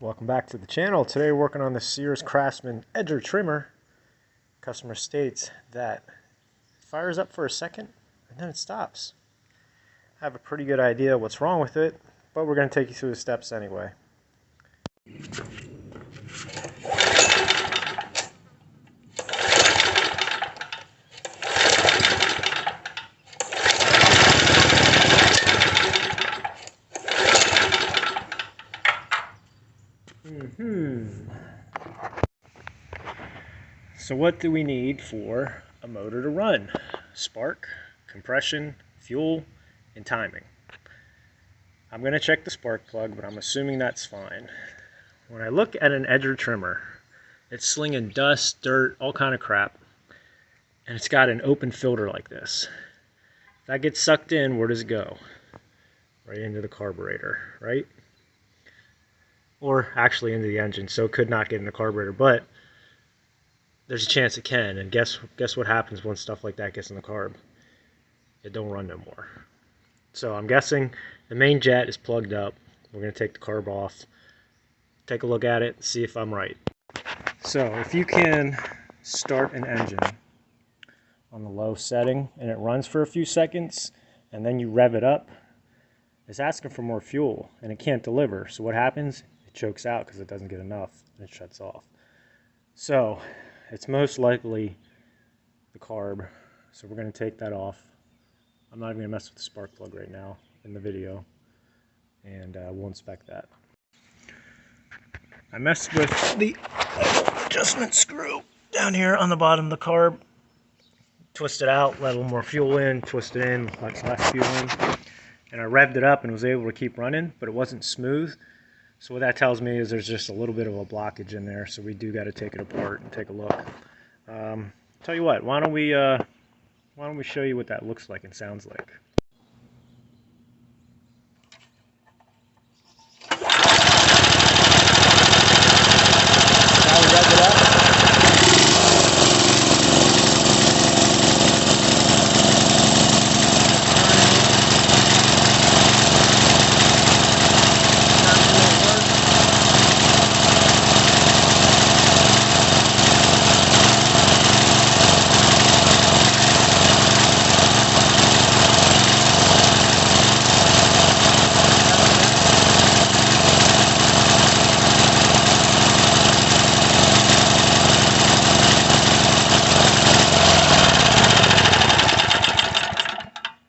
Welcome back to the channel. Today we're working on the Sears Craftsman edger trimmer. Customer states that it fires up for a second and then it stops. I have a pretty good idea what's wrong with it, but we're going to take you through the steps anyway. So what do we need for a motor to run? Spark, compression, fuel, and timing. I'm going to check the spark plug, but I'm assuming that's fine. When I look at an edger trimmer, it's slinging dust, dirt, all kind of crap, and it's got an open filter like this. If that gets sucked in, where does it go? Right into the carburetor, right? Or actually into the engine, so it could not get in the carburetor, but there's a chance it can, and guess what happens when stuff like that gets in the carb? It don't run no more. So I'm guessing the main jet is plugged up. We're going to take the carb off, take a look at it, see if I'm right. So if you can start an engine on the low setting and it runs for a few seconds and then you rev it up, it's asking for more fuel and it can't deliver. So what happens? It chokes out because it doesn't get enough and it shuts off. So it's most likely the carb. So we're going to take that off. I'm not even going to mess with the spark plug right now in the video, and we'll inspect that. I messed with the adjustment screw down here on the bottom of the carb. Twist it out, let a little more fuel in, twist it in, let less fuel in. And I revved it up and was able to keep running, but it wasn't smooth. So what that tells me is there's just a little bit of a blockage in there, so we do got to take it apart and take a look. Tell you what, why don't we show you what that looks like and sounds like. Now we rev it up.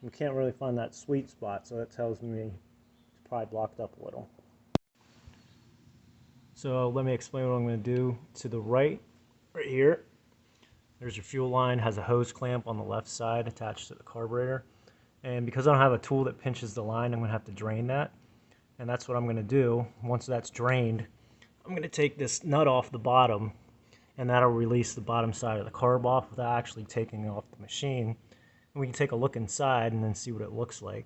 We can't really find that sweet spot, so that tells me it's probably blocked up a little. So let me explain what I'm going to do. To the right here, there's your fuel line, has a hose clamp on the left side attached to the carburetor. And because I don't have a tool that pinches the line, I'm going to have to drain that. And that's what I'm going to do. Once that's drained, I'm going to take this nut off the bottom, and that'll release the bottom side of the carb off without actually taking it off the machine. And we can take a look inside and then see what it looks like.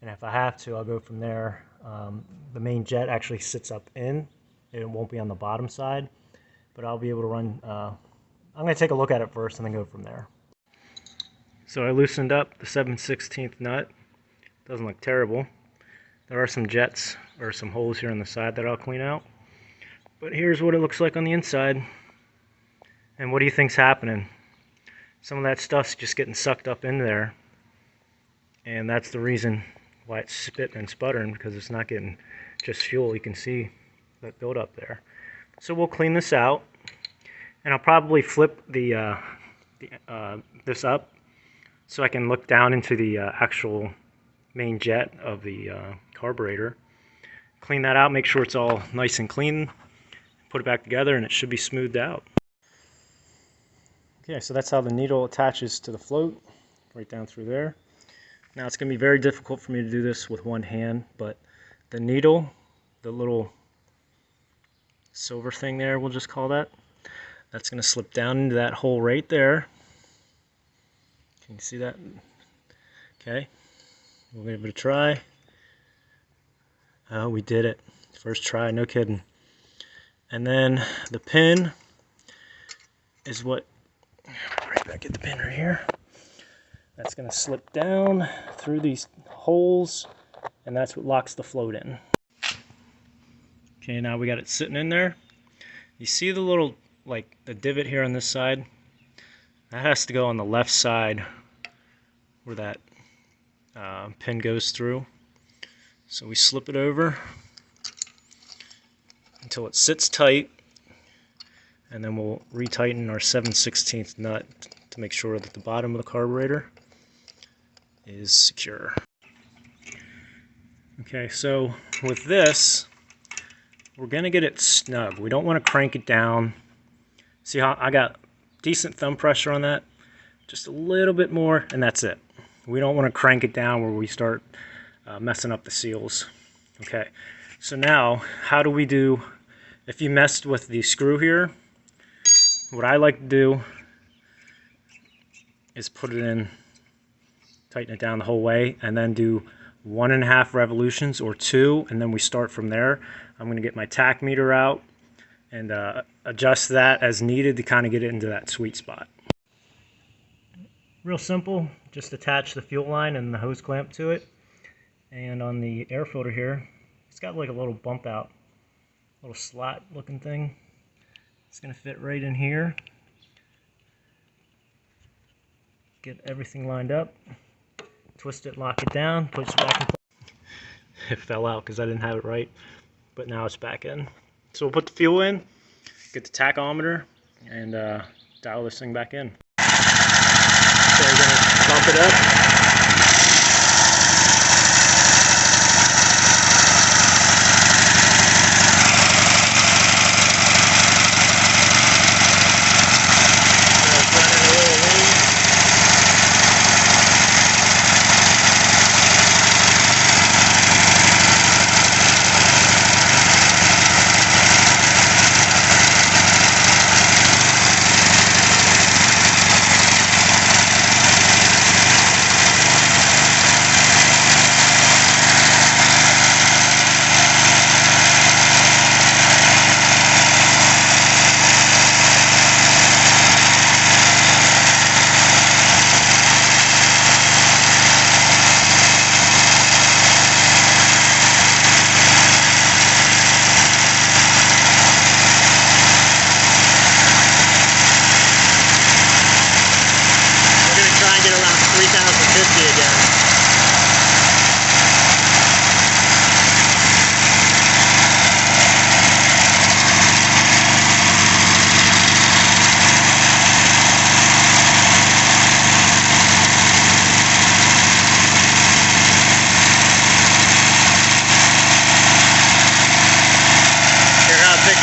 And if I have to, I'll go from there. The main jet actually sits up in. It won't be on the bottom side, but I'll be able to run. I'm going to take a look at it first and then go from there. So I loosened up the 7/16 nut. Doesn't look terrible. There are some jets or some holes here on the side that I'll clean out. But here's what it looks like on the inside. And what do you think's happening? Some of that stuff's just getting sucked up in there, and that's the reason why it's spitting and sputtering, because it's not getting just fuel. You can see that buildup there. So we'll clean this out, and I'll probably flip this up so I can look down into the actual main jet of the carburetor. Clean that out, make sure it's all nice and clean, put it back together, and it should be smoothed out. Okay, so that's how the needle attaches to the float, right down through there. Now it's going to be very difficult for me to do this with one hand, but the needle, the little silver thing there, we'll just call that, that's going to slip down into that hole right there. Can you see that? Okay, we'll give it a try. Oh, we did it. First try, no kidding. And then the pin is what, right back at the pin right here. That's going to slip down through these holes, and that's what locks the float in. Okay, now we got it sitting in there. You see the little, like the divot here on this side? That has to go on the left side where that pin goes through. So we slip it over until it sits tight, and then we'll retighten our 7/16 nut to make sure that the bottom of the carburetor is secure. Okay, so with this, we're gonna get it snug. We don't want to crank it down. See how I got decent thumb pressure on that? Just a little bit more, and that's it. We don't want to crank it down where we start messing up the seals. Okay, so now how do we do, if you messed with the screw here, what I like to do is put it in, tighten it down the whole way, and then do 1.5 revolutions or 2, and then we start from there. I'm going to get my tach meter out and adjust that as needed to kind of get it into that sweet spot. Real simple, just attach the fuel line and the hose clamp to it. And on the air filter here, it's got like a little bump out, little slot looking thing. It's going to fit right in here. Get everything lined up, twist it, lock it down, push it back in place. It fell out because I didn't have it right, but now it's back in. So we'll put the fuel in, get the tachometer, and dial this thing back in. So we're going to bump it up.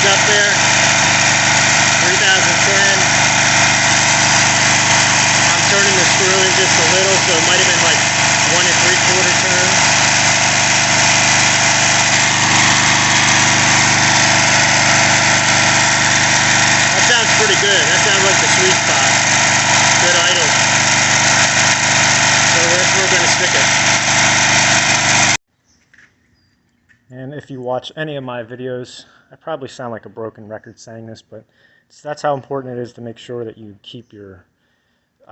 Up there, 3010. I'm turning the screw in just a little, so it might have been like 1 3/4 turn. That sounds pretty good. That sounds like the sweet spot. Good idle. So that's where we're going to stick it. And if you watch any of my videos, I probably sound like a broken record saying this, but that's how important it is to make sure that you keep your,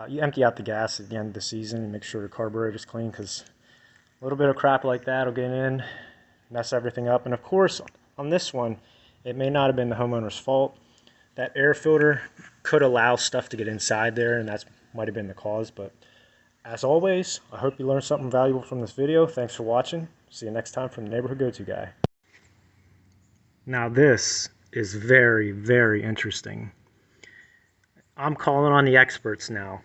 you empty out the gas at the end of the season and make sure the carburetor is clean, because a little bit of crap like that will get in, mess everything up. And of course, on this one, it may not have been the homeowner's fault. That air filter could allow stuff to get inside there, and that might have been the cause. But as always, I hope you learned something valuable from this video. Thanks for watching. See you next time from the Neighborhood Go-To Guy. Now this is very, very interesting. I'm calling on the experts now.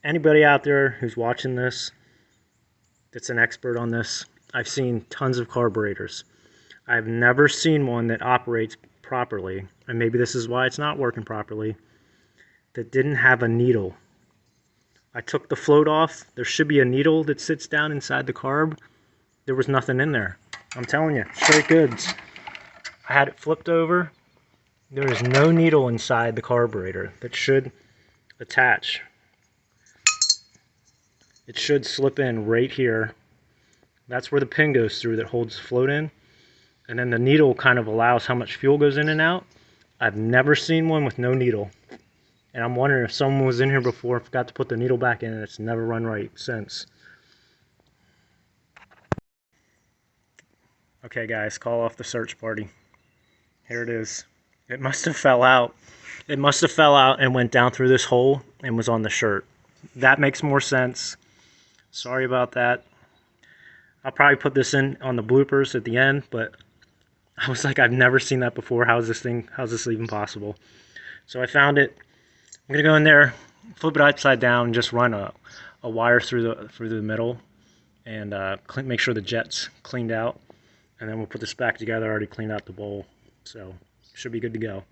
Anybody out there who's watching this that's an expert on this, I've seen tons of carburetors. I've never seen one that operates properly, and maybe this is why it's not working properly, that didn't have a needle. I took the float off. There should be a needle that sits down inside the carb. There was nothing in there. I'm telling you, straight goods. I had it flipped over. There is no needle inside the carburetor that should attach. It should slip in right here. That's where the pin goes through that holds the float in. And then the needle kind of allows how much fuel goes in and out. I've never seen one with no needle. And I'm wondering if someone was in here before, forgot to put the needle back in, and it's never run right since. Okay guys, call off the search party. Here it is. It must have fell out. It must have fell out and went down through this hole and was on the shirt. That makes more sense. Sorry about that. I'll probably put this in on the bloopers at the end, but I was like, I've never seen that before. How's this even possible? So I found it. I'm gonna go in there, flip it upside down, and just run a wire through the middle, and make sure the jet's cleaned out. And then we'll put this back together. I already cleaned out the bowl, so should be good to go.